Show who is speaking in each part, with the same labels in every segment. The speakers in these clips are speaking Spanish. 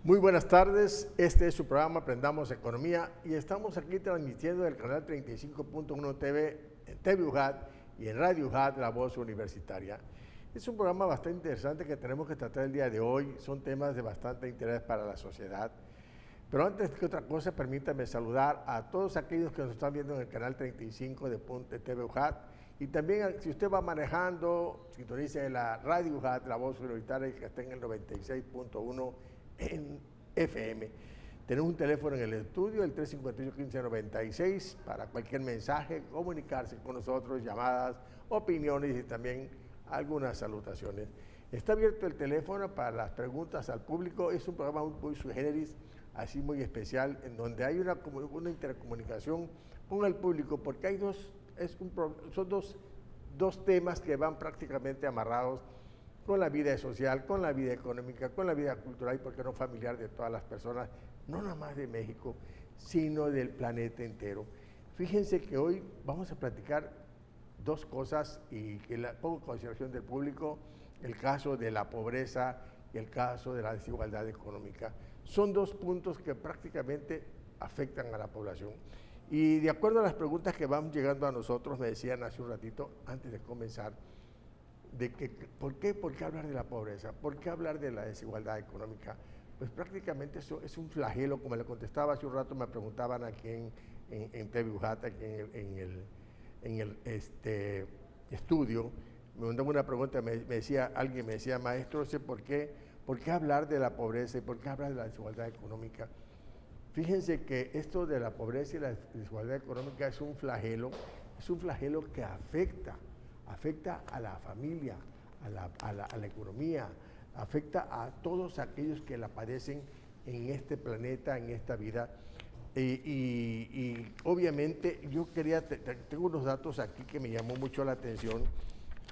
Speaker 1: Muy buenas tardes, este es su programa Aprendamos Economía y estamos aquí transmitiendo del canal 35.1 TV en TV UJAT y en Radio UJAT, La Voz Universitaria. Es un programa bastante interesante que tenemos que tratar el día de hoy, son temas de bastante interés para la sociedad. Pero antes que otra cosa, permítame saludar a todos aquellos que nos están viendo en el canal 35 de TV UJAT y también si usted va manejando, sintonice la Radio UJAT, La Voz Universitaria, que está en el 96.1 en FM. Tenemos un teléfono en el estudio, el 358-1596, para cualquier mensaje, comunicarse con nosotros, llamadas, opiniones y también algunas salutaciones. Está abierto el teléfono para las preguntas al público. Es un programa muy sui generis, así muy especial, en donde hay una intercomunicación con el público, porque hay son dos temas que van prácticamente amarrados con la vida social, con la vida económica, con la vida cultural y, por qué no, familiar de todas las personas, no nada más de México, sino del planeta entero. Fíjense que hoy vamos a platicar dos cosas y que pongo en consideración del público: el caso de la pobreza y el caso de la desigualdad económica. Son dos puntos que prácticamente afectan a la población. Y de acuerdo a las preguntas que van llegando a nosotros, me decían hace un ratito, antes de comenzar, de que ¿por qué hablar de la pobreza? ¿Por qué hablar de la desigualdad económica? Pues prácticamente eso es un flagelo, como le contestaba hace un rato, me preguntaban aquí en TV UJAT, aquí en el estudio, me mandaban una pregunta, alguien me decía, maestro, no sé por qué hablar de la pobreza y por qué hablar de la desigualdad económica. Fíjense que esto de la pobreza y la desigualdad económica es un flagelo que afecta a la familia, a la economía, afecta a todos aquellos que la padecen en este planeta, en esta vida. Y obviamente yo tengo unos datos aquí que me llamó mucho la atención,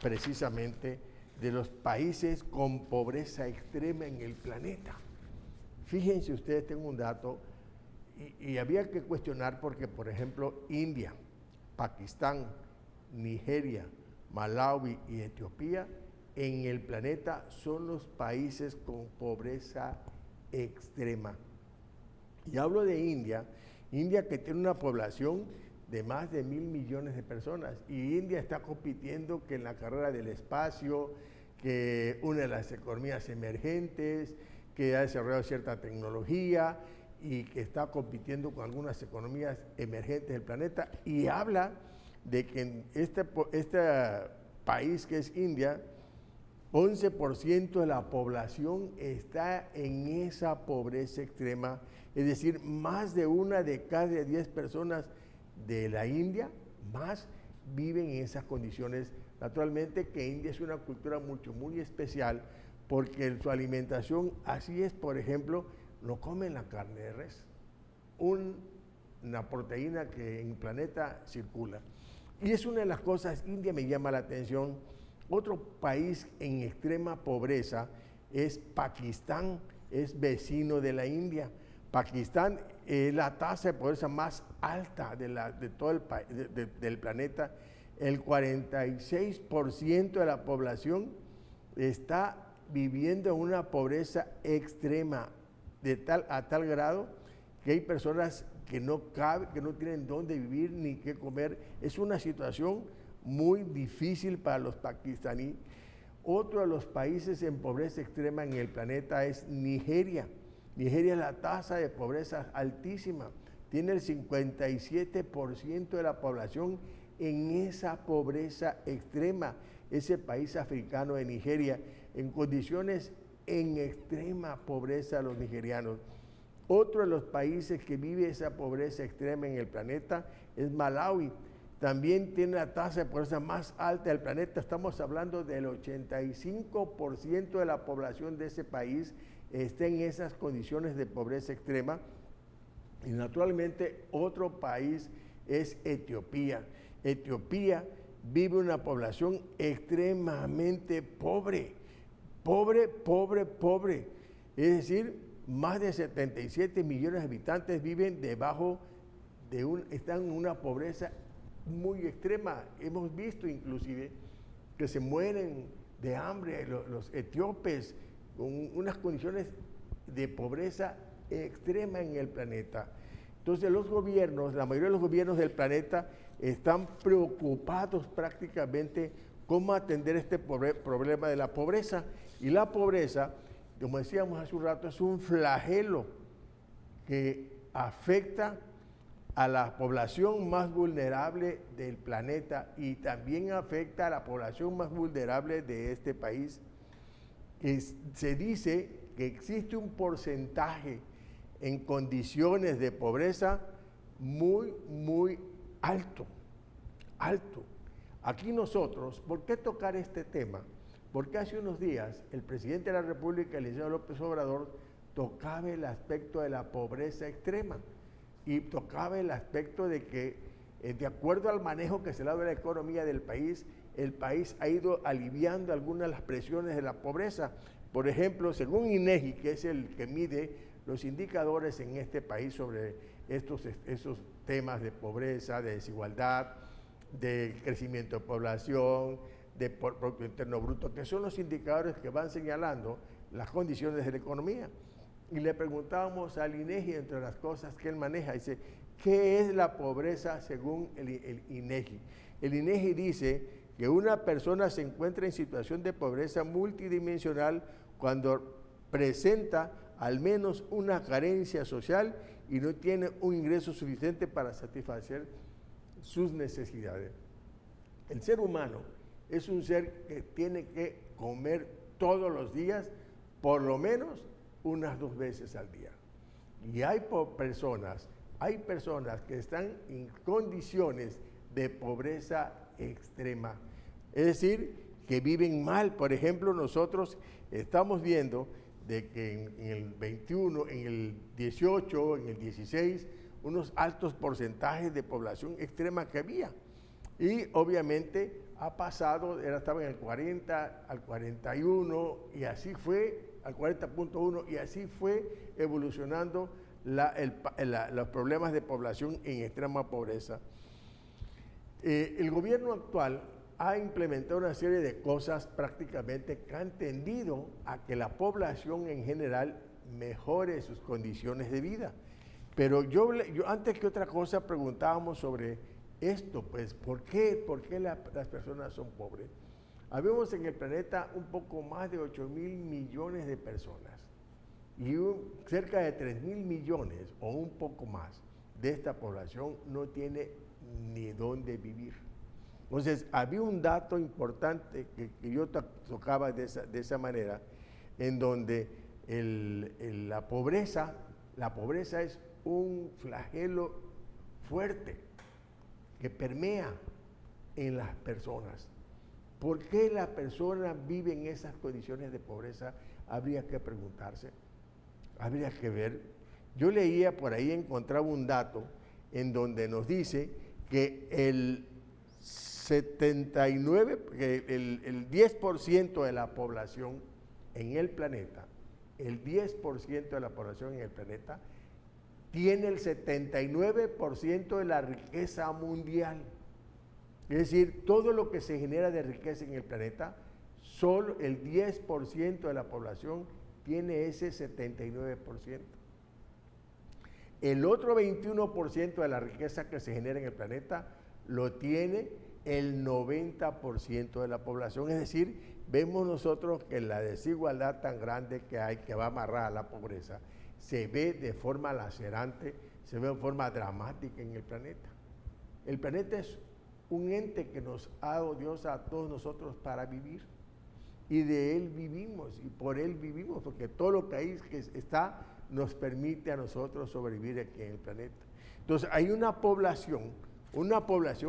Speaker 1: precisamente de los países con pobreza extrema en el planeta. Fíjense ustedes, tengo un dato y había que cuestionar porque, por ejemplo, India, Pakistán, Nigeria, Malawi y Etiopía en el planeta son los países con pobreza extrema. Y hablo de India que tiene una población de más de 1.000 millones de personas, y India está compitiendo que en la carrera del espacio, que una de las economías emergentes, que ha desarrollado cierta tecnología y que está compitiendo con algunas economías emergentes del planeta, y habla de que en este país que es India, 11% de la población está en esa pobreza extrema, es decir, más de una de cada 10 personas de la India más viven en esas condiciones. Naturalmente que India es una cultura muy especial, porque su alimentación así es. Por ejemplo, no comen la carne de res, una proteína que en el planeta circula. Y es una de las cosas. India me llama la atención. Otro país en extrema pobreza es Pakistán, es vecino de la India. Pakistán es la tasa de pobreza más alta de todo del planeta. El 46% de la población está viviendo en una pobreza extrema, a tal grado que hay personas que no tienen dónde vivir ni qué comer. Es una situación muy difícil para los pakistaníes. Otro de los países en pobreza extrema en el planeta es Nigeria. Nigeria, la tasa de pobreza es altísima, tiene el 57% de la población en esa pobreza extrema. Ese país africano de Nigeria, en condiciones en extrema pobreza, los nigerianos. Otro de los países que vive esa pobreza extrema en el planeta es Malawi. También tiene la tasa de pobreza más alta del planeta. Estamos hablando del 85% de la población de ese país está en esas condiciones de pobreza extrema. Y naturalmente otro país es Etiopía. Etiopía vive una población extremadamente pobre. Es decir, más de 77 millones de habitantes viven están en una pobreza muy extrema. Hemos visto inclusive que se mueren de hambre los etíopes con unas condiciones de pobreza extrema en el planeta. Entonces los gobiernos, la mayoría de los gobiernos del planeta están preocupados prácticamente cómo atender este problema de la pobreza. Y la pobreza, como decíamos hace un rato, es un flagelo que afecta a la población más vulnerable del planeta y también afecta a la población más vulnerable de este país. Se dice que existe un porcentaje en condiciones de pobreza muy alto. Aquí nosotros, ¿por qué tocar este tema? Porque hace unos días el presidente de la República, el licenciado López Obrador, tocaba el aspecto de la pobreza extrema y tocaba el aspecto de que, de acuerdo al manejo que se le da de la economía del país, el país ha ido aliviando algunas de las presiones de la pobreza. Por ejemplo, según INEGI, que es el que mide los indicadores en este país sobre esos temas de pobreza, de desigualdad, de crecimiento de población, de Producto Interno Bruto, que son los indicadores que van señalando las condiciones de la economía. Y le preguntábamos al INEGI, entre las cosas que él maneja, dice, ¿qué es la pobreza según el INEGI? El INEGI dice que una persona se encuentra en situación de pobreza multidimensional cuando presenta al menos una carencia social y no tiene un ingreso suficiente para satisfacer sus necesidades. El ser humano es un ser que tiene que comer todos los días, por lo menos unas 2 veces al día. Y hay personas que están en condiciones de pobreza extrema, es decir, que viven mal. Por ejemplo, nosotros estamos viendo de que en el 21, en el 18, en el 16, unos altos porcentajes de población extrema que había. Y obviamente ha pasado, estaba en el 40, al 41, y así fue, al 40.1, y así fue evolucionando los problemas de población en extrema pobreza. El gobierno actual ha implementado una serie de cosas prácticamente que han tendido a que la población en general mejore sus condiciones de vida. Pero yo antes que otra cosa preguntábamos sobre esto, pues, ¿por qué las personas son pobres? Habemos en el planeta un poco más de 8,000 millones de personas y cerca de 3,000 millones o un poco más de esta población no tiene ni dónde vivir. Entonces, había un dato importante que yo tocaba de esa manera, en donde la pobreza es un flagelo fuerte que permea en las personas. ¿Por qué la persona vive en esas condiciones de pobreza? Habría que preguntarse, habría que ver. Yo leía por ahí, encontraba un dato en donde nos dice que el 10% de la población en el planeta, tiene el 79% de la riqueza mundial. Es decir, todo lo que se genera de riqueza en el planeta, solo el 10% de la población tiene ese 79%. El otro 21% de la riqueza que se genera en el planeta lo tiene el 90% de la población. Es decir, vemos nosotros que la desigualdad tan grande que hay, que va amarrada a la pobreza, se ve de forma lacerante, se ve de forma dramática en el planeta. El planeta es un ente que nos ha dado Dios a todos nosotros para vivir. Y de él vivimos y por él vivimos, porque todo lo que ahí está nos permite a nosotros sobrevivir aquí en el planeta. Entonces hay una población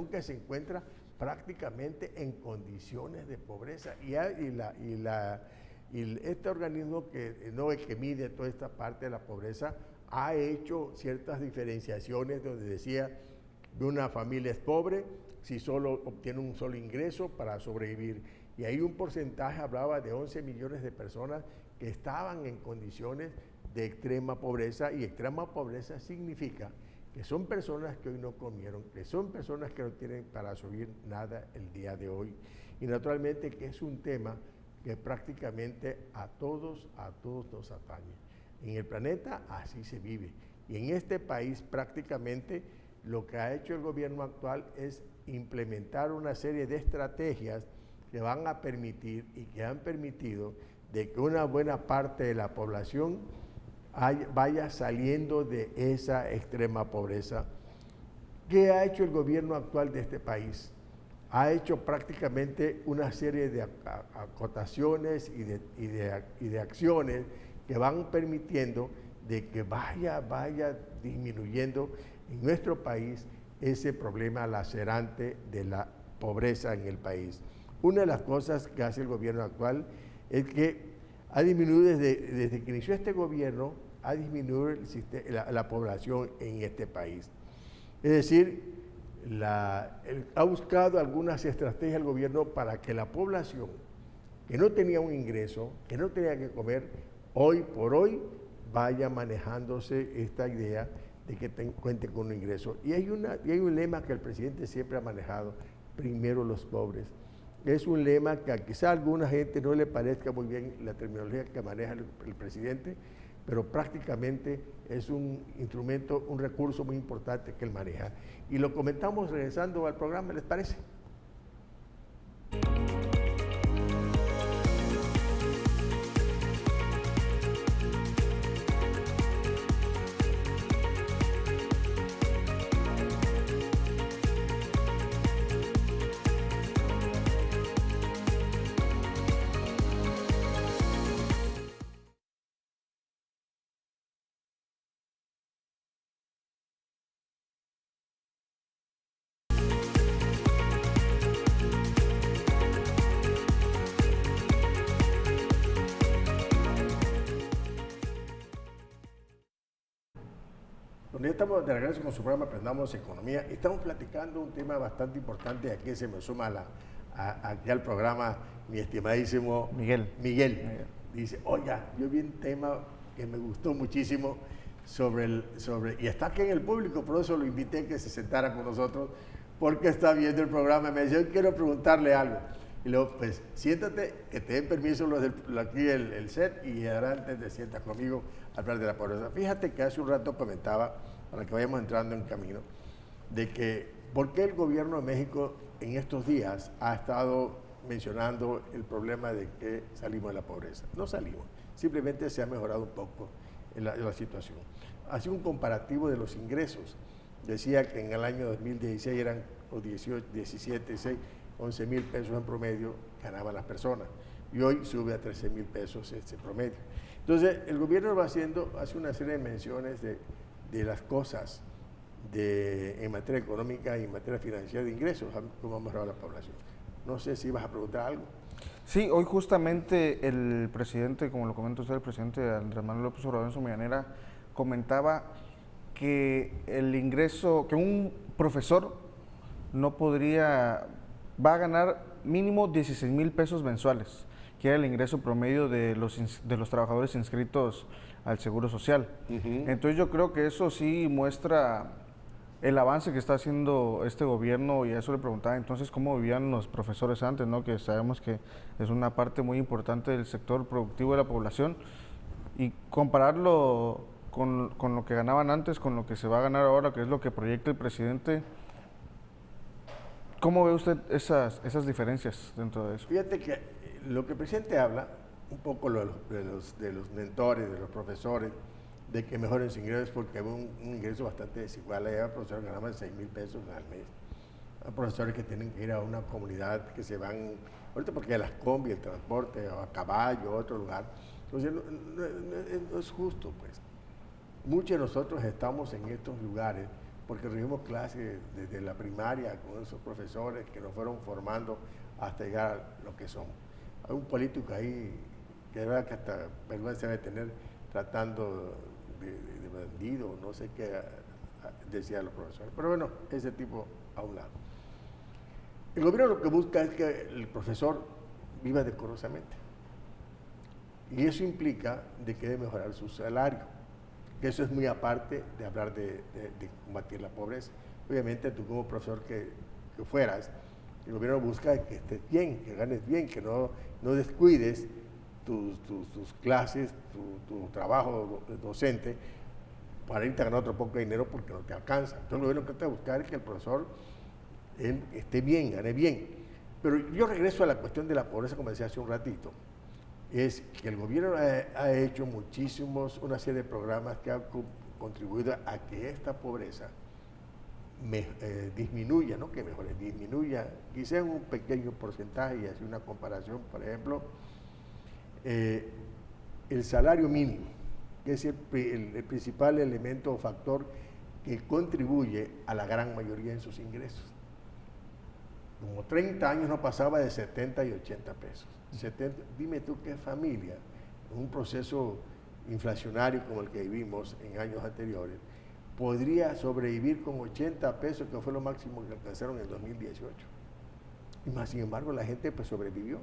Speaker 1: que se encuentra prácticamente en condiciones de pobreza y este organismo que mide toda esta parte de la pobreza ha hecho ciertas diferenciaciones donde decía que una familia es pobre si solo obtiene un solo ingreso para sobrevivir. Y ahí un porcentaje hablaba de 11 millones de personas que estaban en condiciones de extrema pobreza, y extrema pobreza significa que son personas que hoy no comieron, que son personas que no tienen para subir nada el día de hoy. Y naturalmente que es un tema que prácticamente a todos nos atañe. En el planeta así se vive. Y en este país prácticamente lo que ha hecho el gobierno actual es implementar una serie de estrategias que van a permitir y que han permitido de que una buena parte de la población vaya saliendo de esa extrema pobreza. ¿Qué ha hecho el gobierno actual de este país? Ha hecho prácticamente una serie de acotaciones y de acciones que van permitiendo de que vaya disminuyendo en nuestro país ese problema lacerante de la pobreza en el país. Una de las cosas que hace el gobierno actual es que ha disminuido desde que inició este gobierno, ha disminuido la población en este país. Es decir, ha buscado algunas estrategias el gobierno para que la población que no tenía un ingreso, que no tenía que comer, hoy por hoy vaya manejándose esta idea de que cuente con un ingreso. Y hay un lema que el presidente siempre ha manejado: primero los pobres. Es un lema que quizá a alguna gente no le parezca muy bien la terminología que maneja el presidente, pero prácticamente es un instrumento, un recurso muy importante que él maneja. Y lo comentamos regresando al programa, ¿les parece? Bueno, ya estamos de regreso con su programa Aprendamos Economía y estamos platicando un tema bastante importante. Aquí se me suma aquí al programa mi estimadísimo Miguel. Dice, oiga, yo vi un tema que me gustó muchísimo y está aquí en el público, por eso lo invité a que se sentara con nosotros, porque está viendo el programa. Me dice, yo quiero preguntarle algo. Y luego, pues, siéntate, que te den permiso aquí el set, y adelante te sientas conmigo a hablar de la pobreza. Fíjate que hace un rato comentaba, para que vayamos entrando en camino, de que por qué el gobierno de México en estos días ha estado mencionando el problema de que salimos de la pobreza. No salimos, simplemente se ha mejorado un poco la situación. Hace un comparativo de los ingresos. Decía que en el año 2016 eran 17, 16, 11 mil pesos en promedio ganaban las personas, y hoy sube a 13 mil pesos ese promedio. Entonces, el gobierno hace una serie de menciones de las cosas en materia económica y en materia financiera de ingresos, cómo ha mejorado la población. No sé si vas a preguntar algo.
Speaker 2: Sí, hoy justamente el presidente, como lo comenta usted, el presidente Andrés Manuel López Obrador en su mañanera comentaba que el ingreso, que un profesor va a ganar mínimo 16 mil pesos mensuales, que era el ingreso promedio de los trabajadores inscritos al Seguro Social. Entonces yo creo que eso sí muestra el avance que está haciendo este gobierno, y a eso le preguntaba entonces cómo vivían los profesores antes, ¿no? Que sabemos que es una parte muy importante del sector productivo de la población, y compararlo con lo que ganaban antes, con lo que se va a ganar ahora, que es lo que proyecta el presidente. ¿Cómo ve usted esas diferencias dentro de eso?
Speaker 1: Fíjate que lo que el presidente habla, un poco de los mentores, de los profesores, de que mejoren sus ingresos, porque hay un ingreso bastante desigual. Hay profesores que ganaban 6 mil pesos al mes. Hay profesores que tienen que ir a una comunidad, que se van, ahorita porque las combi, el transporte, o a caballo, a otro lugar. Entonces, no es justo, pues. Muchos de nosotros estamos en estos lugares porque recibimos clases desde la primaria con esos profesores que nos fueron formando hasta llegar a lo que somos. Hay un político ahí que de verdad que hasta vergüenza debe tener tratando de bandido, no sé qué decían los profesores. Pero bueno, ese tipo a un lado. El gobierno lo que busca es que el profesor viva decorosamente. Y eso implica de que debe mejorar su salario. Que eso es muy aparte de hablar de combatir la pobreza. Obviamente tú como profesor que fueras, el gobierno busca que estés bien, que ganes bien, que no descuides tus clases, tu trabajo docente, para irte a ganar otro poco de dinero porque no te alcanza. Entonces, lo que trata de buscar es que el profesor él esté bien, gane bien. Pero yo regreso a la cuestión de la pobreza, como decía hace un ratito. Es que el gobierno ha hecho una serie de programas que han contribuido a que esta pobreza disminuya, no que mejore, disminuya, quizá en un pequeño porcentaje, y así una comparación, por ejemplo, el salario mínimo, que es el principal elemento o factor que contribuye a la gran mayoría en sus ingresos. Como 30 años no pasaba de 70 y 80 pesos. Dime tú qué familia, en un proceso inflacionario como el que vivimos en años anteriores, podría sobrevivir con 80 pesos, que fue lo máximo que alcanzaron en 2018. Y más, sin embargo, la gente pues sobrevivió.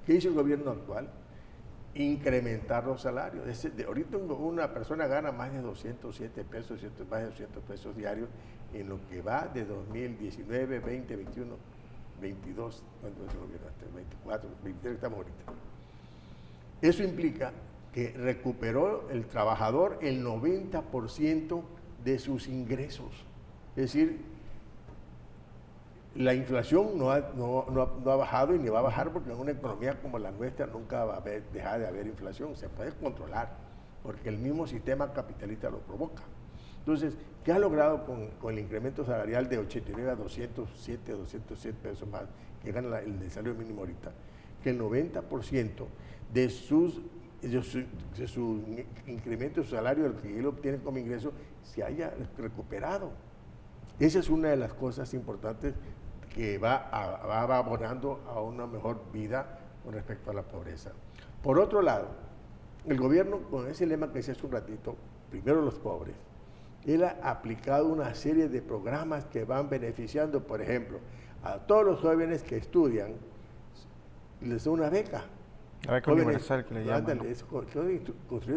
Speaker 1: ¿Qué hizo el gobierno actual? Incrementar los salarios. Ahorita una persona gana más de 207 pesos, más de 200 pesos diarios en lo que va de 2019, 20, 21, 22, ¿cuánto es el gobierno? 24, 23 estamos ahorita. Eso implica que recuperó el trabajador el 90% de sus ingresos. Es decir, la inflación no ha bajado y ni va a bajar, porque en una economía como la nuestra nunca va a dejar de haber inflación. Se puede controlar porque el mismo sistema capitalista lo provoca. Entonces, ¿qué ha logrado con el incremento salarial de 89 a 207 pesos más que gana el salario mínimo ahorita? Que el 90% de su incremento de su salario, el que él obtiene como ingreso, se haya recuperado. Esa es una de las cosas importantes que va abonando a una mejor vida con respecto a la pobreza. Por otro lado, el gobierno, con ese lema que decía hace un ratito, primero los pobres, él ha aplicado una serie de programas que van beneficiando, por ejemplo, a todos los jóvenes que estudian, les da una beca.
Speaker 2: La beca universal que le llaman, ¿no?
Speaker 1: Es construyendo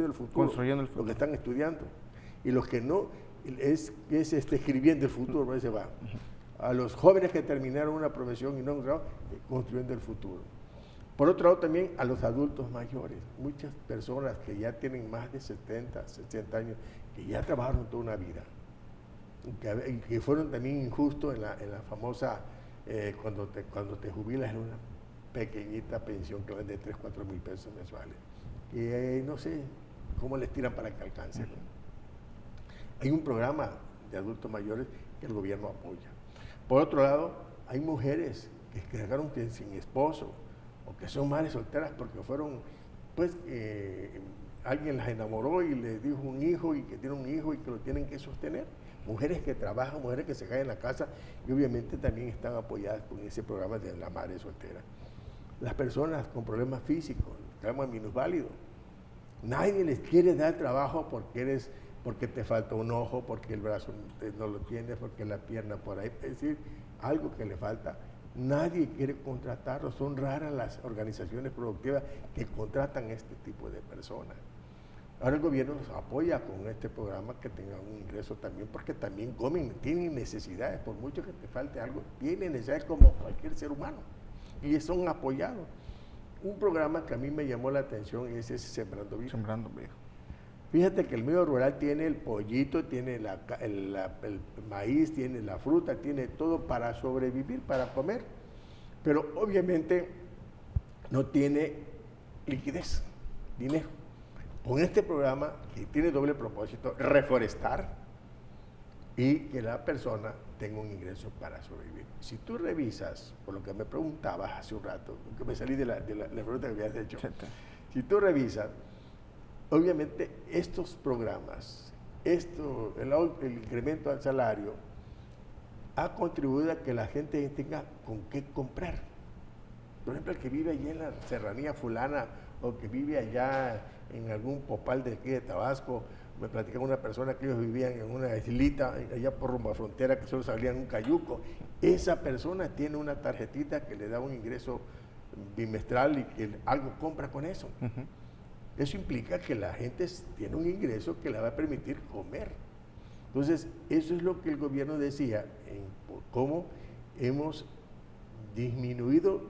Speaker 1: el futuro.
Speaker 2: Construyendo el futuro.
Speaker 1: Los que están estudiando. Y los que no, es escribiendo el futuro, por ahí se va. A los jóvenes que terminaron una profesión y no han encontrado, construyendo el futuro. Por otro lado, también a los adultos mayores. Muchas personas que ya tienen más de 70, 60 años, que ya trabajaron toda una vida, y que fueron también injustos en la famosa, cuando te jubilas en una pequeñita pensión que vende 3, 4 mil pesos mensuales. Y no sé cómo les tiran para que alcance, ¿no? Hay un programa de adultos mayores que el gobierno apoya. Por otro lado, hay mujeres que quedaron sin esposo o que son madres solteras porque fueron, pues, alguien las enamoró y les dijo un hijo, y que tienen un hijo y que lo tienen que sostener. Mujeres que trabajan, mujeres que se caen en la casa, y obviamente también están apoyadas con ese programa de la madre soltera. Las personas con problemas físicos, que llaman minusválidos, nadie les quiere dar trabajo porque te falta un ojo, porque el brazo no lo tienes, porque la pierna por ahí, es decir, algo que le falta. Nadie quiere contratarlos, son raras las organizaciones productivas que contratan este tipo de personas. Ahora el gobierno nos apoya con este programa, que tengan un ingreso también, porque también comen, tienen necesidades, por mucho que te falte algo, tienen necesidades como cualquier ser humano, y son apoyados. Un programa que a mí me llamó la atención es ese Sembrando Vida.
Speaker 2: Sembrando Vida.
Speaker 1: Fíjate que el medio rural tiene el pollito, tiene el maíz, tiene la fruta, tiene todo para sobrevivir, para comer, pero obviamente no tiene liquidez, dinero. Con este programa, que tiene doble propósito, reforestar y que la persona tenga un ingreso para sobrevivir. Si tú revisas, por lo que me preguntabas hace un rato, que me salí de la pregunta que me habías hecho, si tú revisas, obviamente estos programas, el incremento al salario, ha contribuido a que la gente tenga con qué comprar. Por ejemplo, el que vive allá en la serranía fulana, o que vive allá en algún popal de aquí de Tabasco, me platicaba una persona que ellos vivían en una islita, allá por rumbo a frontera, que solo salían un cayuco. Esa persona tiene una tarjetita que le da un ingreso bimestral y que algo compra con eso. Eso implica que la gente tiene un ingreso que le va a permitir comer. Entonces, eso es lo que el gobierno decía, cómo hemos disminuido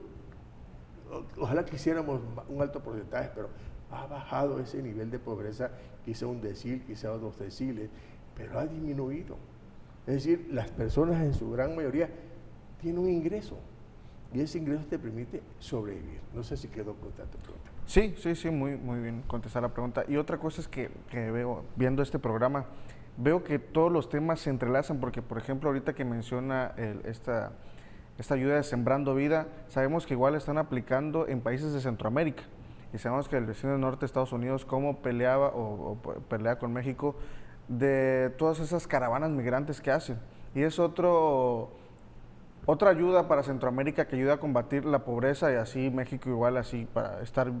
Speaker 1: ojalá quisiéramos un alto porcentaje, pero ha bajado ese nivel de pobreza, quizá un decil, quizá 2 deciles, pero ha disminuido. Es decir, las personas en su gran mayoría tienen un ingreso y ese ingreso te permite sobrevivir. No sé si quedó contenta tu pregunta.
Speaker 2: Sí, muy bien contestar la pregunta. Y otra cosa es que veo, viendo este programa, veo que todos los temas se entrelazan, porque por ejemplo ahorita que menciona esta ayuda de Sembrando Vida, sabemos que igual están aplicando en países de Centroamérica. Y sabemos que el vecino del norte de Estados Unidos, cómo peleaba o pelea con México de todas esas caravanas migrantes que hacen. Y es otra ayuda para Centroamérica que ayuda a combatir la pobreza, y así México igual así para estar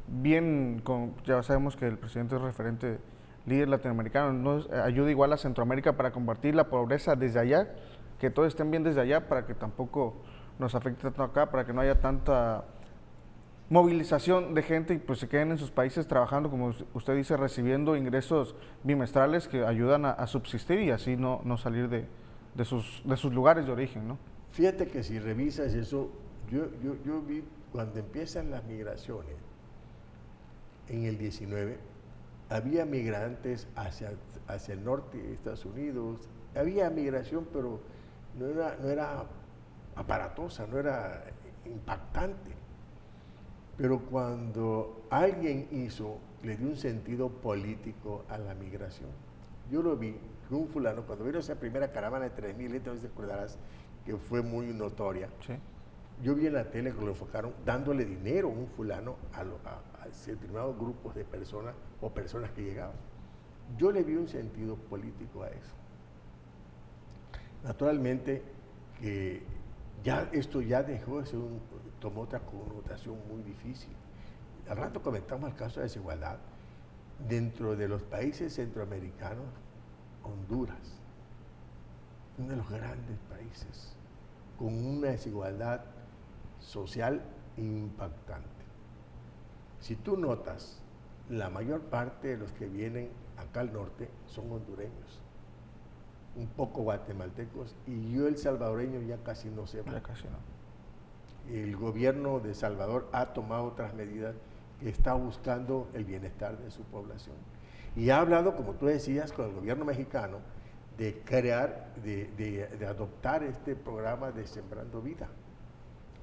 Speaker 2: bien ya sabemos que el presidente es referente líder latinoamericano, ayuda igual a Centroamérica para combatir la pobreza desde allá, que todos estén bien desde allá para que tampoco nos afecte tanto acá, para que no haya tanta movilización de gente y pues se queden en sus países trabajando, como usted dice, recibiendo ingresos bimestrales que ayudan a subsistir y así no salir de sus lugares de origen, ¿no?
Speaker 1: Fíjate que si revisas eso, yo vi cuando empiezan las migraciones, en el 19, había migrantes hacia el norte de Estados Unidos, había migración, pero no era aparatosa, no era impactante. Pero cuando alguien le dio un sentido político a la migración, yo lo vi, que un fulano, cuando vino esa primera caravana de 3,000 litros, te acordarás, que fue muy notoria,
Speaker 2: Sí.
Speaker 1: yo vi en la tele que lo enfocaron dándole dinero a un fulano a determinados grupos de personas o personas que llegaban. Yo le vi un sentido político a eso. Naturalmente que esto ya dejó de ser tomó otra connotación muy difícil. Al rato comentamos el caso de desigualdad. Dentro de los países centroamericanos, Honduras, uno de los grandes países, con una desigualdad social impactante. Si tú notas, la mayor parte de los que vienen acá al norte son hondureños, un poco guatemaltecos, y el salvadoreño ya casi no se va.
Speaker 2: Ya casi no.
Speaker 1: El gobierno de Salvador ha tomado otras medidas que está buscando el bienestar de su población. Y ha hablado, como tú decías, con el gobierno mexicano de crear, de adoptar este programa de Sembrando Vida.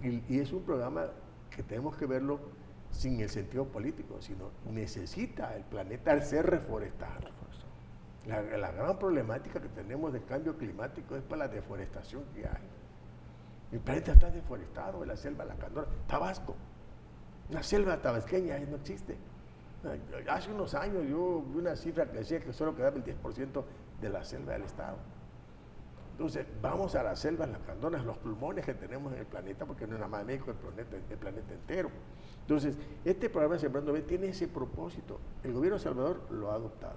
Speaker 1: Y es un programa que tenemos que verlo sin el sentido político, sino necesita el planeta ser reforestado. La gran problemática que tenemos de cambio climático es por la deforestación que hay. El planeta está deforestado, la selva Lacandona, Tabasco, la selva tabasqueña no existe. Hace unos años yo vi una cifra que decía que solo quedaba el 10% de la selva del estado. Entonces, vamos a las selvas lacandonas, los pulmones que tenemos en el planeta, porque no es nada más México, el planeta entero. Entonces, este programa Sembrando Vida tiene ese propósito. El gobierno de Salvador lo ha adoptado.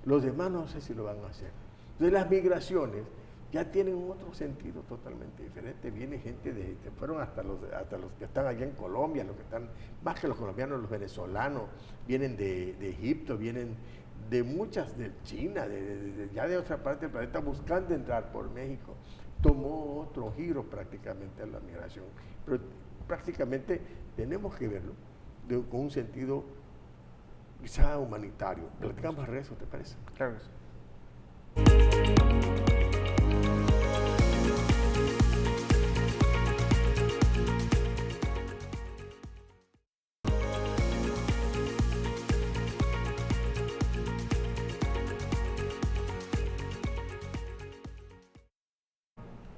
Speaker 1: Los demás no sé si lo van a hacer. Entonces, las migraciones ya tienen otro sentido totalmente diferente. Viene gente fueron hasta los que están allá en Colombia, los que están, más que los colombianos, los venezolanos, vienen de Egipto, vienen de de China, ya de otra parte del planeta, buscando entrar por México. Tomó otro giro prácticamente la migración, pero prácticamente tenemos que verlo con un sentido quizá humanitario. Platicamos al regreso, ¿te parece?
Speaker 2: Claro que sí.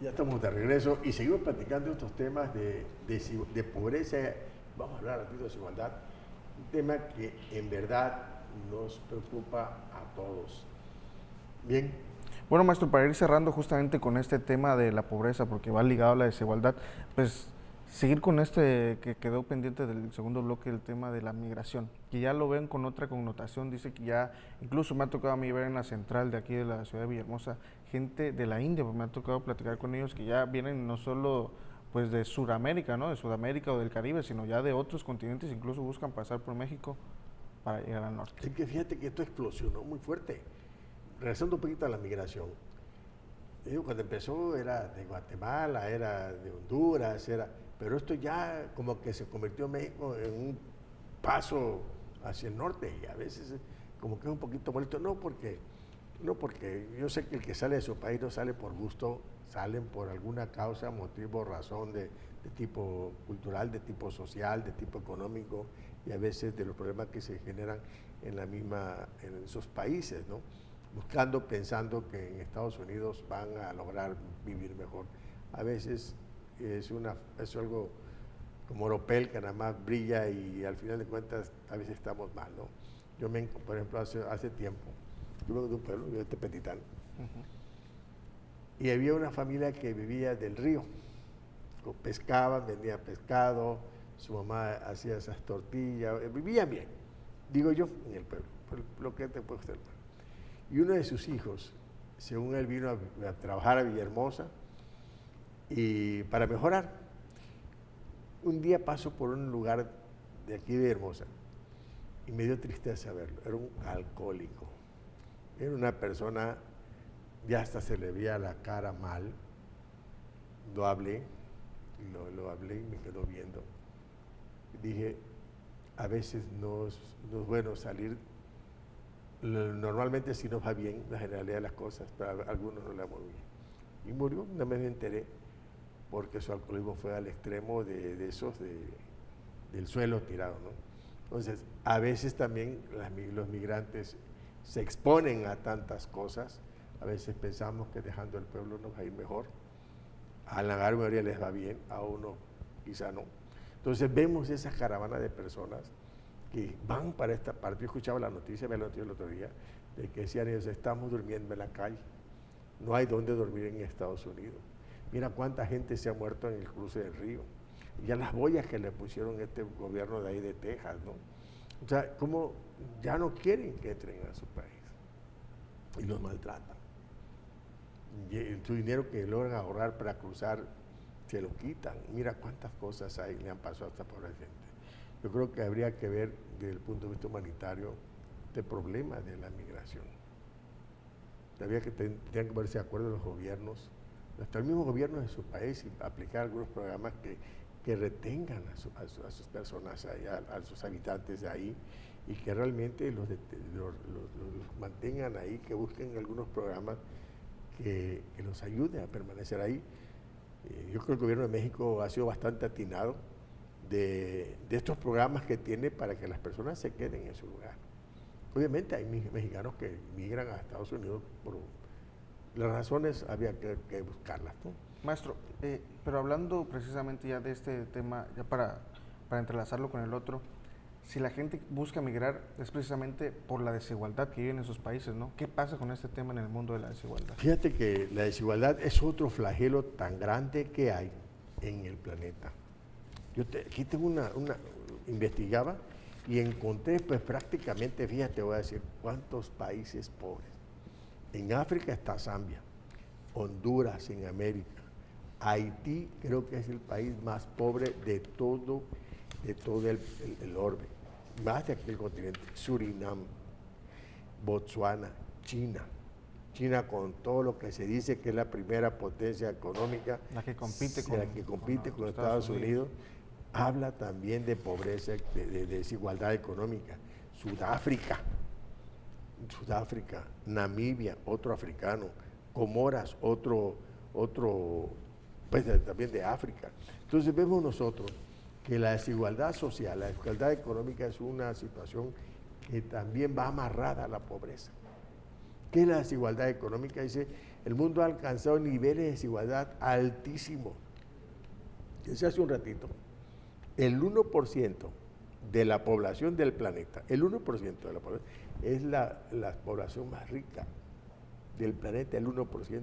Speaker 1: Ya estamos de regreso y seguimos platicando estos temas de pobreza. Vamos a hablar rápido de desigualdad, un tema que en verdad nos preocupa a todos. Bien.
Speaker 2: Bueno, maestro, para ir cerrando justamente con este tema de la pobreza, porque va ligado a la desigualdad, pues seguir con este que quedó pendiente del segundo bloque, el tema de la migración, que ya lo ven con otra connotación. Dice que ya, incluso me ha tocado a mí ver en la central de aquí de la ciudad de Villahermosa, gente de la India, pues me ha tocado platicar con ellos que ya vienen no solo pues de Sudamérica, ¿no? De Sudamérica o del Caribe, sino ya de otros continentes, incluso buscan pasar por México para llegar al norte.
Speaker 1: Es que fíjate que esto explosionó muy fuerte. Regresando un poquito a la migración, Digo, cuando empezó era de Guatemala, era de Honduras, pero esto ya como que se convirtió México en un paso hacia el norte y a veces como que es un poquito molesto, no porque yo sé que el que sale de su país no sale por gusto, salen por alguna causa, motivo, razón de tipo cultural, de tipo social, de tipo económico y a veces de los problemas que se generan en en esos países, ¿no? Buscando, pensando que en Estados Unidos van a lograr vivir mejor. A veces es algo como oropel que nada más brilla y al final de cuentas a veces estamos mal, ¿no? Por ejemplo, hace tiempo, yo vengo de un pueblo, yo de Tepetitán, y había una familia que vivía del río, pescaban, vendían pescado, su mamá hacía esas tortillas, vivían bien, digo yo, en el pueblo, lo que te puedo hacer. Y uno de sus hijos, según él vino a trabajar a Villahermosa, y para mejorar, un día paso por un lugar de aquí de Villahermosa y me dio tristeza verlo, era un alcohólico, era una persona, ya hasta se le veía la cara mal, lo hablé y me quedó viendo. Dije, a veces no es bueno salir. Normalmente sí nos va bien, la generalidad de las cosas, pero a algunos no le va muy bien. Y murió, no me enteré, porque su alcoholismo fue al extremo del suelo tirado, ¿no? Entonces, a veces también los migrantes se exponen a tantas cosas, a veces pensamos que dejando el pueblo nos va a ir mejor, a la gran mayoría les va bien, a uno quizá no. Entonces vemos esa caravana de personas que van para esta parte. Yo escuchaba la noticia, me la noticia el otro día, de que decían ellos, estamos durmiendo en la calle, no hay dónde dormir en Estados Unidos. Mira cuánta gente se ha muerto en el cruce del río. Y ya las boyas que le pusieron este gobierno de ahí de Texas, ¿no? O sea, como ya no quieren que entren a su país y los maltratan. Y su dinero que logran ahorrar para cruzar, se lo quitan. Mira cuántas cosas hay, le han pasado a esta pobre gente. Yo creo que habría que ver desde el punto de vista humanitario este problema de la migración. Habría que tener que ponerse de acuerdo los gobiernos, hasta el mismo gobierno de su país, y aplicar algunos programas que retengan a sus personas, a sus habitantes de ahí, y que realmente los mantengan ahí, que busquen algunos programas que los ayuden a permanecer ahí. Yo creo que el gobierno de México ha sido bastante atinado de estos programas que tiene para que las personas se queden en su lugar. Obviamente hay mexicanos que migran a Estados Unidos por las razones, había que buscarlas, ¿no?
Speaker 2: Maestro, pero hablando precisamente ya de este tema, ya para entrelazarlo con el otro, si la gente busca migrar es precisamente por la desigualdad que vive en esos países, ¿no? ¿Qué pasa con este tema en el mundo de la desigualdad?
Speaker 1: Fíjate que la desigualdad es otro flagelo tan grande que hay en el planeta. Aquí tengo investigaba y encontré pues prácticamente, fíjate, voy a decir, cuántos países pobres. En África está Zambia, Honduras en América, Haití creo que es el país más pobre de todo el orbe, más de aquel continente, Surinam, Botswana, China con todo lo que se dice que es la primera potencia económica,
Speaker 2: la que compite
Speaker 1: con Estados Unidos, habla también de pobreza, de desigualdad económica. Sudáfrica, Namibia, otro africano, Comoras, otro pues también de África. Entonces vemos nosotros que la desigualdad social, la desigualdad económica es una situación que también va amarrada a la pobreza. ¿Qué es la desigualdad económica? Dice, el mundo ha alcanzado niveles de desigualdad altísimos. Decía hace un ratito, el 1% de la población del planeta, el 1% de la población, es la población más rica del planeta, el 1%.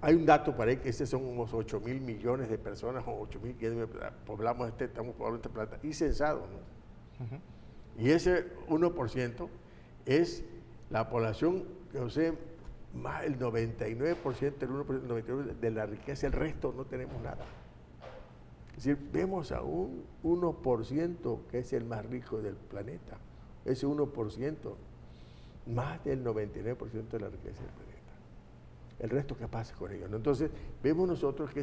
Speaker 1: Hay un dato por ahí que son unos 8.000 millones de personas, o 8.000 poblamos estamos poblando este planeta, y censado, ¿no? Y ese 1% es la población que posee más del 99%, el 1% de la riqueza, el resto no tenemos nada. Es decir, vemos a un 1% que es el más rico del planeta. Ese 1%, más del 99% de la riqueza del planeta. el resto que pasa con ellos, ¿no? Entonces, vemos nosotros que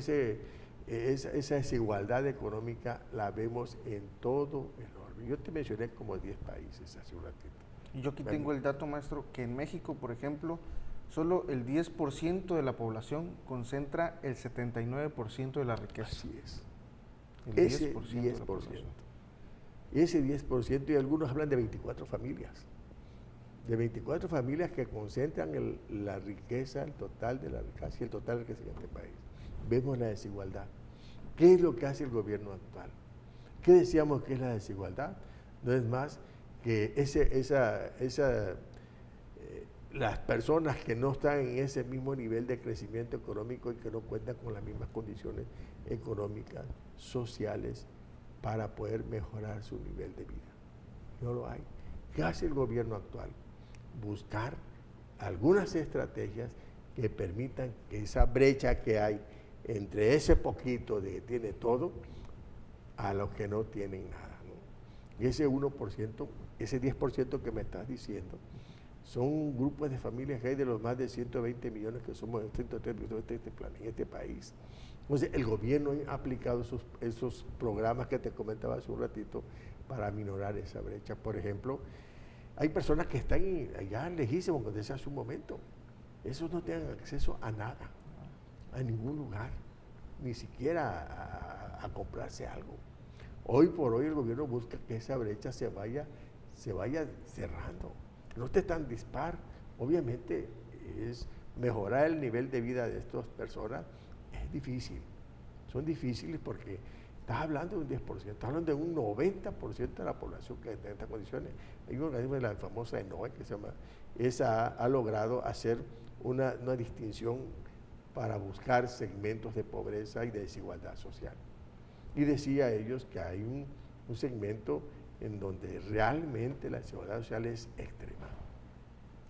Speaker 1: esa desigualdad económica la vemos en todo el orbe. Yo te mencioné como 10 países hace un ratito.
Speaker 2: Y yo aquí tengo el dato, maestro, que en México, por ejemplo, solo el 10% de la población concentra el 79% de la riqueza.
Speaker 1: Así es.
Speaker 2: El
Speaker 1: Ese
Speaker 2: 10%
Speaker 1: 10%.
Speaker 2: de la población.
Speaker 1: Ese 10%, y algunos hablan de 24 familias. De 24 familias que concentran la riqueza, el total de la riqueza y el total de la riqueza en este país. Vemos la desigualdad. ¿Qué es lo que hace el gobierno actual? ¿Qué decíamos que es la desigualdad? No es más que las personas que no están en ese mismo nivel de crecimiento económico y que no cuentan con las mismas condiciones económicas, sociales, para poder mejorar su nivel de vida. No lo hay. ¿Qué hace el gobierno actual? Buscar algunas estrategias que permitan que esa brecha que hay entre ese poquito de que tiene todo a los que no tienen nada, ¿no? Y ese 1%, ese 10% que me estás diciendo, son grupos de familias que hay de los más de 120 millones que somos en este país. Entonces, el gobierno ha aplicado esos programas que te comentaba hace un ratito para aminorar esa brecha. Por ejemplo, hay personas que están allá lejísimos, como decía hace un momento. Esos no tienen acceso a nada, a ningún lugar, ni siquiera a comprarse algo. Hoy por hoy el gobierno busca que esa brecha se vaya cerrando. No esté tan dispar. Obviamente es mejorar el nivel de vida de estas personas es difícil. Son difíciles porque estás hablando de un 10%, estás hablando de un 90% de la población que está en estas condiciones. Hay un organismo de la famosa ENOE que se llama, ha logrado hacer una distinción para buscar segmentos de pobreza y de desigualdad social. Y decía ellos que hay un segmento en donde realmente la desigualdad social es extrema.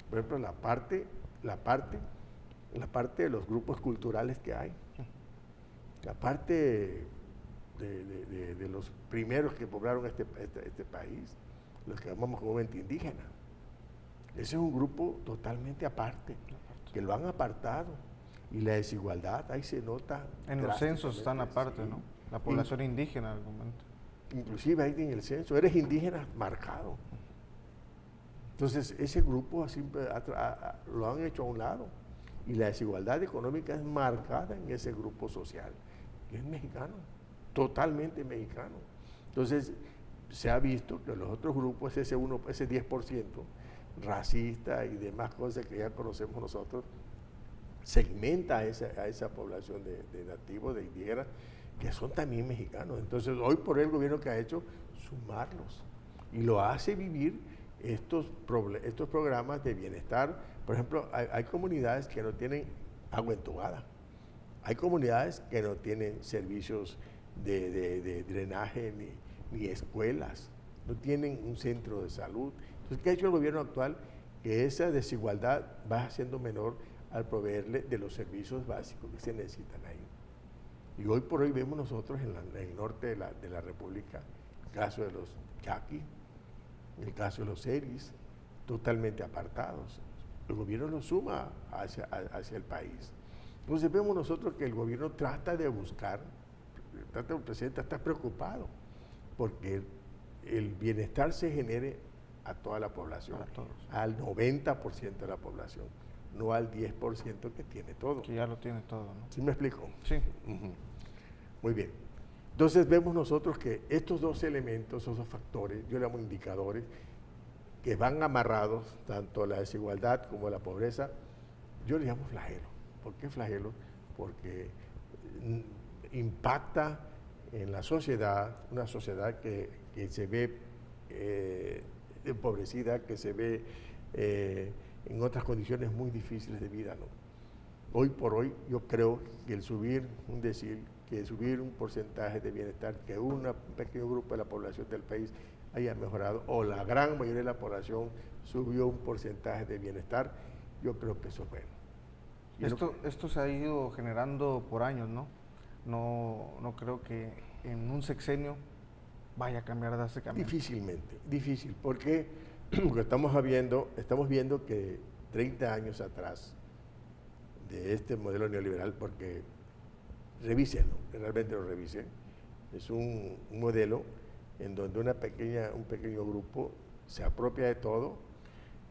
Speaker 1: Por ejemplo, la parte de los grupos culturales que hay, la parte de los primeros que poblaron este país, los que llamamos comúnmente indígenas. Ese es un grupo totalmente aparte, que lo han apartado. Y la desigualdad ahí se nota.
Speaker 2: En los censos están aparte,
Speaker 1: sí.
Speaker 2: ¿no? La población indígena en algún momento.
Speaker 1: Inclusive ahí en el censo, eres indígena marcado. Entonces, ese grupo lo han hecho a un lado. Y la desigualdad económica es marcada en ese grupo social, que es mexicano, totalmente mexicano. Entonces, se ha visto que los otros grupos, ese 10% racista y demás cosas que ya conocemos nosotros, segmenta a esa población de nativos, de indígenas, que son también mexicanos. Entonces, hoy por hoy el gobierno que ha hecho, sumarlos. Y lo hace vivir estos programas de bienestar. Por ejemplo, hay comunidades que no tienen agua entubada. Hay comunidades que no tienen servicios de drenaje ni escuelas. No tienen un centro de salud. Entonces, ¿qué ha hecho el gobierno actual? Que esa desigualdad va siendo menor al proveerle de los servicios básicos que se necesitan ahí. Y hoy por hoy vemos nosotros en el norte de la República, el caso de los yaquis, el caso de los seris, totalmente apartados. El gobierno los suma hacia el país. Entonces vemos nosotros que el gobierno trata de buscar, el presidente está preocupado porque el bienestar se genere a toda la población, al 90% de la población, no al 10% que tiene todo.
Speaker 2: Que ya lo tiene todo, ¿no?
Speaker 1: ¿Sí me explico?
Speaker 2: Sí.
Speaker 1: Muy bien. Entonces vemos nosotros que estos dos elementos, esos dos factores, yo le llamo indicadores, que van amarrados, tanto la desigualdad como la pobreza, yo le llamo flagelo. ¿Por qué flagelo? Porque impacta en la sociedad, una sociedad que se ve empobrecida, que se ve en otras condiciones muy difíciles de vida, ¿no? Hoy por hoy yo creo que subir un porcentaje de bienestar, que un pequeño grupo de la población del país haya mejorado, o la gran mayoría de la población subió un porcentaje de bienestar, yo creo que eso es bueno.
Speaker 2: Esto se ha ido generando por años, ¿no? No creo que en un sexenio vaya a cambiar drásticamente.
Speaker 1: Difícilmente, difícil, porque estamos viendo que 30 años atrás de este modelo neoliberal, porque revísenlo, realmente lo revisen. Es un modelo en donde un pequeño grupo se apropia de todo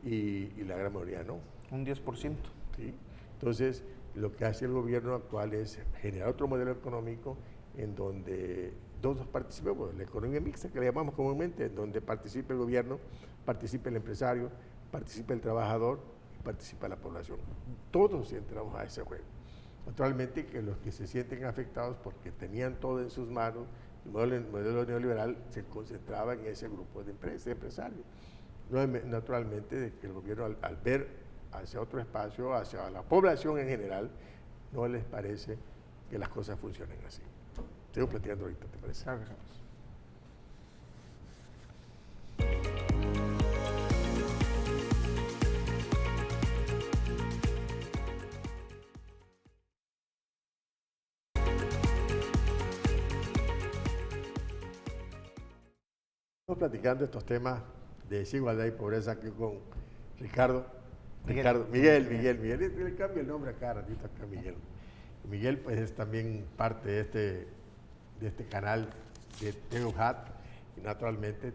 Speaker 1: y la gran mayoría no.
Speaker 2: Un 10%.
Speaker 1: ¿Sí? Entonces, lo que hace el gobierno actual es generar otro modelo económico en donde todos participemos, la economía mixta que le llamamos comúnmente, en donde participe el gobierno, participe el empresario, participe el trabajador y participa la población. Todos entramos a ese juego. Naturalmente que los que se sienten afectados porque tenían todo en sus manos, el modelo neoliberal se concentraba en ese grupo de empresarios. Naturalmente de que el gobierno al ver hacia otro espacio, hacia la población en general, no les parece que las cosas funcionen así. Sigo platicando ahorita, ¿te parece?
Speaker 2: Claro que sí.
Speaker 1: Estamos platicando estos temas de desigualdad y pobreza aquí con Ricardo. Miguel, le cambia el nombre acá, ratito acá Miguel. Miguel pues es también parte de este canal de TVUJAT y naturalmente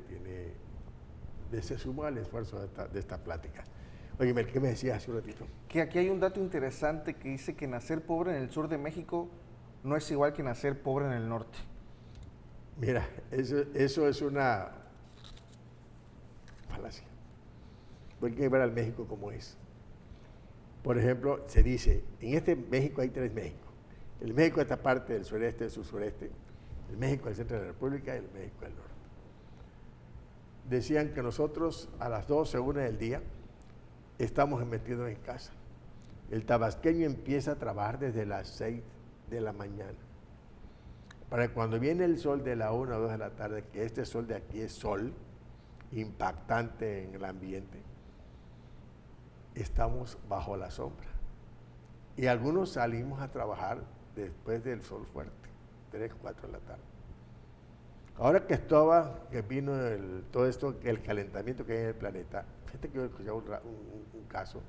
Speaker 1: se suma al esfuerzo de esta plática. Oye, Mel, ¿qué me decías hace un ratito?
Speaker 2: Que aquí hay un dato interesante que dice que nacer pobre en el sur de México no es igual que nacer pobre en el norte.
Speaker 1: Mira, eso es una falacia. Hay que ver al México como es. Por ejemplo, se dice, en este México hay 3 Méxicos. El México de esta parte del sureste, del sur-sureste, el México del centro de la República y el México del norte. Decían que nosotros a las 12, 1 del día estamos metidos en casa. El tabasqueño empieza a trabajar desde las 6 de la mañana. Para cuando viene el sol de la 1 o 2 de la tarde, que este sol de aquí es sol, impactante en el ambiente, estamos bajo la sombra. Y algunos salimos a trabajar después del sol fuerte, 3, 4 de la tarde. Ahora que vino todo esto, que el calentamiento que hay en el planeta, fíjate que yo escuché un caso,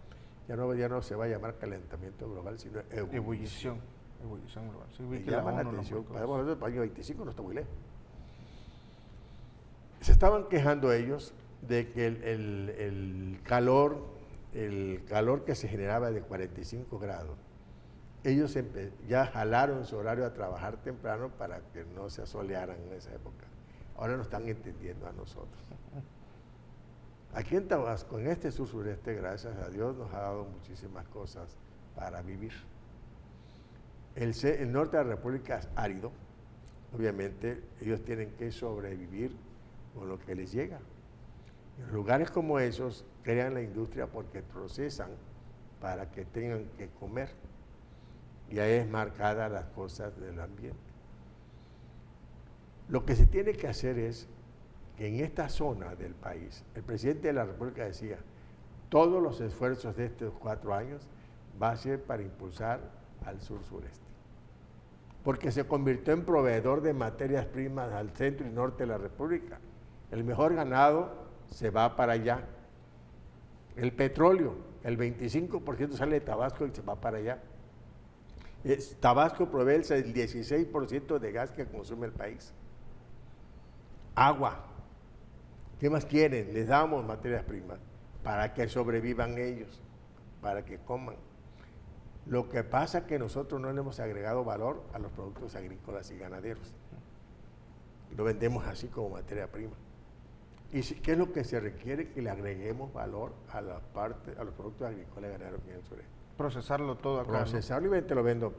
Speaker 1: ya no se va a llamar calentamiento global, sino ebullición.
Speaker 2: Ebullición global. Sí,
Speaker 1: Me
Speaker 2: vi que
Speaker 1: llama la
Speaker 2: ONU lo
Speaker 1: atención,
Speaker 2: marcó.
Speaker 1: podemos hablar del año 25, no está muy lejos. Se estaban quejando ellos de que el calor que se generaba de 45 grados, ellos ya jalaron su horario a trabajar temprano para que no se asolearan en esa época. Ahora nos están entendiendo a nosotros. Aquí en Tabasco, en este sur-sureste, gracias a Dios, nos ha dado muchísimas cosas para vivir. El norte de la República es árido. Obviamente, ellos tienen que sobrevivir con lo que les llega. En lugares como esos, crean la industria porque procesan para que tengan que comer. Y ahí es marcada las cosas del ambiente. Lo que se tiene que hacer es que en esta zona del país, el presidente de la República decía, todos los esfuerzos de estos 4 años va a ser para impulsar al sur-sureste. Porque se convirtió en proveedor de materias primas al centro y norte de la República. El mejor ganado se va para allá. El petróleo, el 25% sale de Tabasco y se va para allá. Tabasco provee el 16% de gas que consume el país. Agua. ¿Qué más quieren? Les damos materias primas para que sobrevivan ellos, para que coman. Lo que pasa es que nosotros no le hemos agregado valor a los productos agrícolas y ganaderos. Lo vendemos así como materia prima. ¿Y qué es lo que se requiere? Que le agreguemos valor a los productos agrícolas y ganaderos que en el sureste.
Speaker 2: Procesarlo todo acá.
Speaker 1: Procesarlo y te lo vendo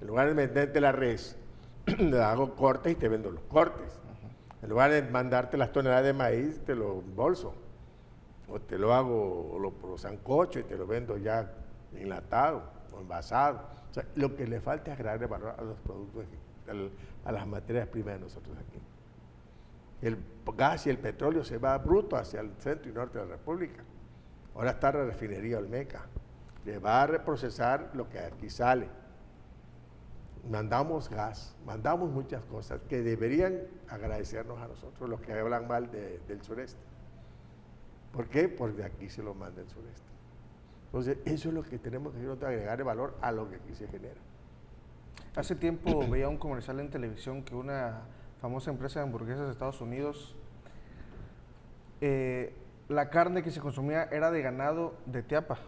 Speaker 1: en lugar de venderte la res, le hago cortes y te vendo los cortes. En lugar de mandarte las toneladas de maíz, te lo embolso. O te lo hago, o lo sancocho y te lo vendo ya enlatado o envasado. O sea, lo que le falta es agregarle valor a los productos, a las materias primas de nosotros aquí. El gas y el petróleo se va bruto hacia el centro y norte de la República. Ahora está la refinería Olmeca, que va a reprocesar lo que aquí sale. Mandamos gas, mandamos muchas cosas que deberían agradecernos a nosotros, los que hablan mal del sureste. ¿Por qué? Porque aquí se lo manda el sureste. Entonces, eso es lo que tenemos que hacer, agregarle valor a lo que aquí se genera.
Speaker 2: Hace tiempo veía un comercial en televisión que una famosa empresa de hamburguesas de Estados Unidos, la carne que se consumía era de ganado de Teapa.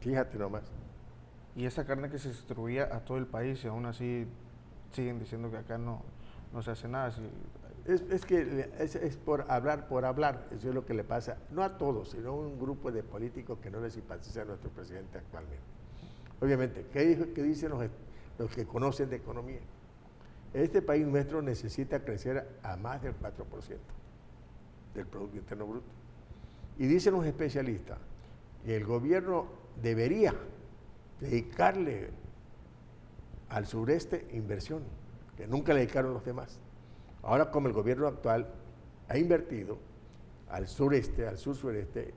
Speaker 1: Fíjate nomás.
Speaker 2: Y esa carne que se distribuía a todo el país, y aún así siguen diciendo que acá no se hace nada.
Speaker 1: Es que es por hablar, eso es lo que le pasa, no a todos, sino a un grupo de políticos que no les simpatiza a nuestro presidente actualmente. Obviamente, ¿qué dicen los que conocen de economía? Este país nuestro necesita crecer a más del 4% del Producto Interno Bruto. Y dicen los especialistas que el gobierno debería dedicarle al sureste inversión, que nunca le dedicaron los demás. Ahora, como el gobierno actual ha invertido al sureste, al sur-sureste,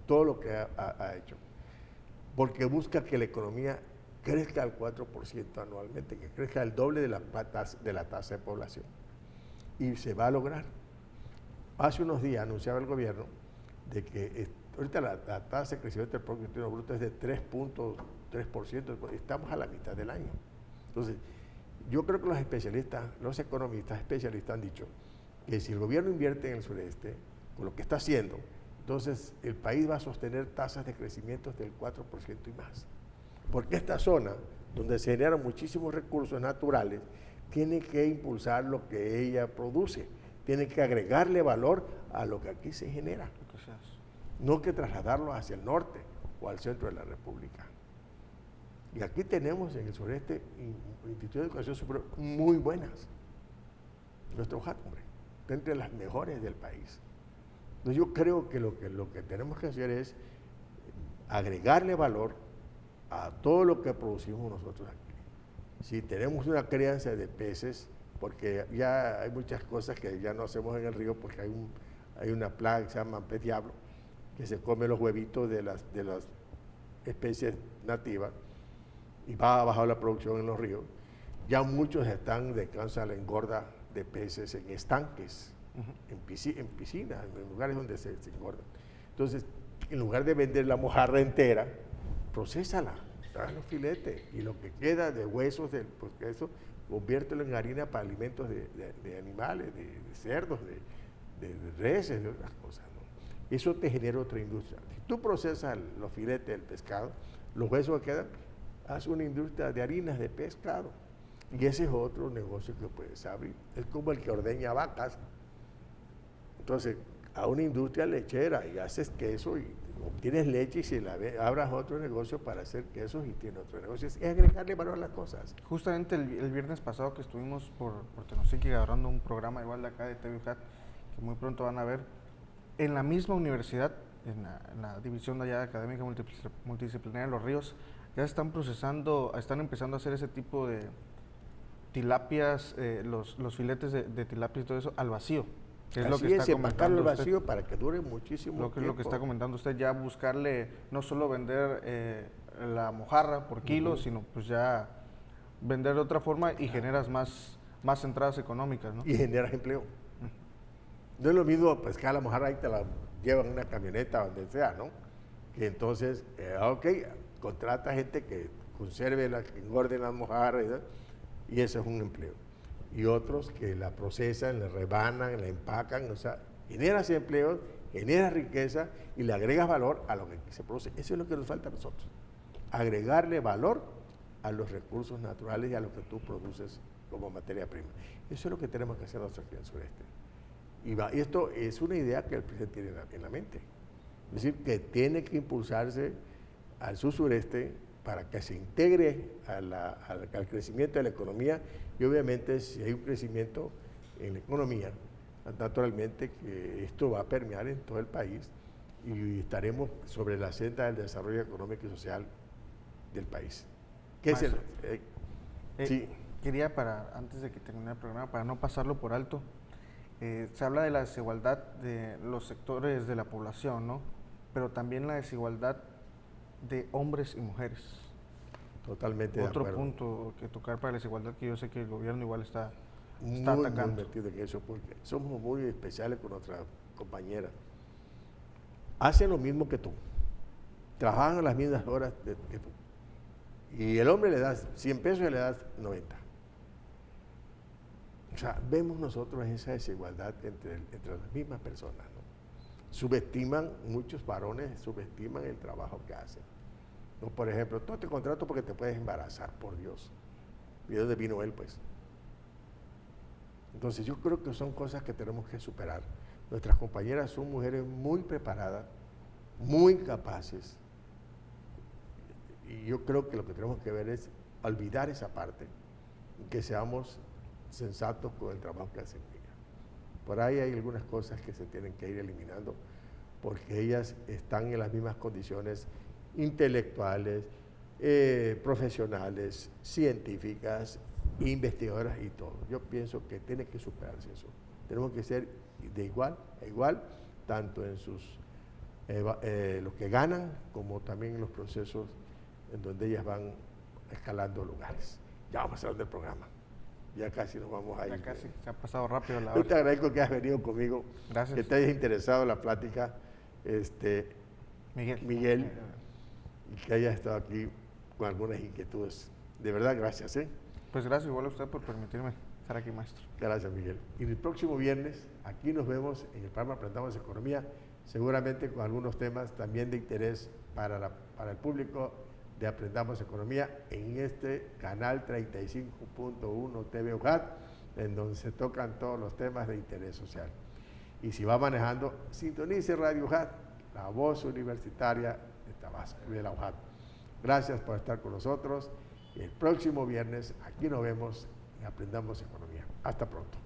Speaker 1: todo lo que ha hecho, porque busca que la economía crezca al 4% anualmente, que crezca el doble de la tasa de población. Y se va a lograr. Hace unos días anunciaba el gobierno de que ahorita la tasa de crecimiento del Producto Interno Bruto es de 3.3%, estamos a la mitad del año. Entonces, yo creo que los especialistas, los economistas especialistas han dicho que si el gobierno invierte en el sureste, con lo que está haciendo, entonces el país va a sostener tasas de crecimiento del 4% y más. Porque esta zona, donde se generan muchísimos recursos naturales, tiene que impulsar lo que ella produce, tiene que agregarle valor a lo que aquí se genera, no que trasladarlo hacia el norte o al centro de la República. Y aquí tenemos en el sureste instituciones de educación superior muy buenas. Nuestro JAT, hombre, está entre las mejores del país. Entonces yo creo que lo que tenemos que hacer es agregarle valor a todo lo que producimos nosotros aquí. Si tenemos una crianza de peces, porque ya hay muchas cosas que ya no hacemos en el río porque hay una plaga que se llama pez diablo, que se come los huevitos de las especies nativas, y va a bajar la producción en los ríos. Ya muchos están de causa la engorda de peces en estanques, en piscinas, en lugares donde se engordan. Entonces, en lugar de vender la mojarra entera, procésala, trae los filetes, y lo que queda de huesos, pues eso, conviértelo en harina para alimentos de animales, de cerdos, de reses, de otras cosas, ¿no? Eso te genera otra industria. Si tú procesas los filetes del pescado, los huesos que quedan, haz una industria de harinas de pescado. Y ese es otro negocio que puedes abrir. Es como el que ordeña vacas. Entonces, a una industria lechera y haces queso y obtienes leche y si abras otro negocio para hacer quesos y tienes otro negocio. Es agregarle valor a las cosas.
Speaker 2: Justamente el viernes pasado que estuvimos por Tenosique grabando un programa igual de acá de TV UJAT, que muy pronto van a ver, en la misma universidad, en la división de allá académica multidisciplinaria de Los Ríos, ya están empezando a hacer ese tipo de tilapias, los filetes de tilapia y todo eso al vacío. Que es lo que está
Speaker 1: empacarlo al vacío para que dure muchísimo tiempo.
Speaker 2: Es lo que está comentando usted, ya buscarle, no solo vender la mojarra por kilo, sino pues ya vender de otra forma y generas más entradas económicas, ¿no?
Speaker 1: Y generas empleo. No es lo mismo pescar la mojarra y te la llevan en una camioneta donde sea, ¿no? Que entonces, contrata gente que conserve, que engorde las mojarras, y eso es un empleo. Y otros que la procesan, la rebanan, la empacan, o sea, generas empleo, generas riqueza y le agregas valor a lo que se produce. Eso es lo que nos falta a nosotros, agregarle valor a los recursos naturales y a lo que tú produces como materia prima. Eso es lo que tenemos que hacer nosotros aquí en el sureste. Y esto es una idea que el presidente tiene en la mente. Es decir, que tiene que impulsarse al sur-sureste para que se integre al crecimiento de la economía, y obviamente si hay un crecimiento en la economía, naturalmente que esto va a permear en todo el país y estaremos sobre la senda del desarrollo económico y social del país. ¿Qué es
Speaker 2: sí. Quería, antes de que termine el programa, para no pasarlo por alto, se habla de la desigualdad de los sectores de la población, ¿no? Pero también la desigualdad de hombres y mujeres.
Speaker 1: Totalmente de acuerdo.
Speaker 2: Otro punto que tocar para la desigualdad que yo sé que el gobierno igual está atacando.
Speaker 1: Muy metido en eso, porque somos muy especiales con nuestras compañeras. Hacen lo mismo que tú. trabajan las mismas horas que tú. Y el hombre le das 100 pesos y le das 90. O sea, vemos nosotros esa desigualdad entre las mismas personas, ¿no? Subestiman, muchos varones subestiman el trabajo que hacen. ¿No? Por ejemplo, tú te contrato porque te puedes embarazar, por Dios. ¿Y de dónde vino él, pues? Entonces yo creo que son cosas que tenemos que superar. Nuestras compañeras son mujeres muy preparadas, muy capaces. Y yo creo que lo que tenemos que ver es olvidar esa parte, que seamos sensatos con el trabajo que hacen ellas. Por ahí hay algunas cosas que se tienen que ir eliminando, porque ellas están en las mismas condiciones intelectuales, profesionales, científicas, investigadoras y todo. Yo pienso que tiene que superarse eso. Tenemos que ser de igual a igual, tanto en lo que ganan, como también en los procesos en donde ellas van escalando lugares. Ya vamos a hablar del programa. Ya casi nos vamos a ir.
Speaker 2: Ya casi, se ha pasado rápido la
Speaker 1: Yo
Speaker 2: hora.
Speaker 1: te agradezco que has venido conmigo.
Speaker 2: Gracias.
Speaker 1: Que te hayas interesado en la plática, Miguel, y que hayas estado aquí con algunas inquietudes. De verdad, gracias.
Speaker 2: Pues gracias igual a usted por permitirme estar aquí, maestro.
Speaker 1: Gracias, Miguel. Y el próximo viernes, aquí nos vemos en el programa Aprendamos Economía, seguramente con algunos temas también de interés para el público de Aprendamos Economía en este canal 35.1 TV UJAT, en donde se tocan todos los temas de interés social. Y si va manejando, sintonice Radio UJAT, la voz universitaria de Tabasco, de la UJAT. Gracias por estar con nosotros y el próximo viernes aquí nos vemos en Aprendamos Economía. Hasta pronto.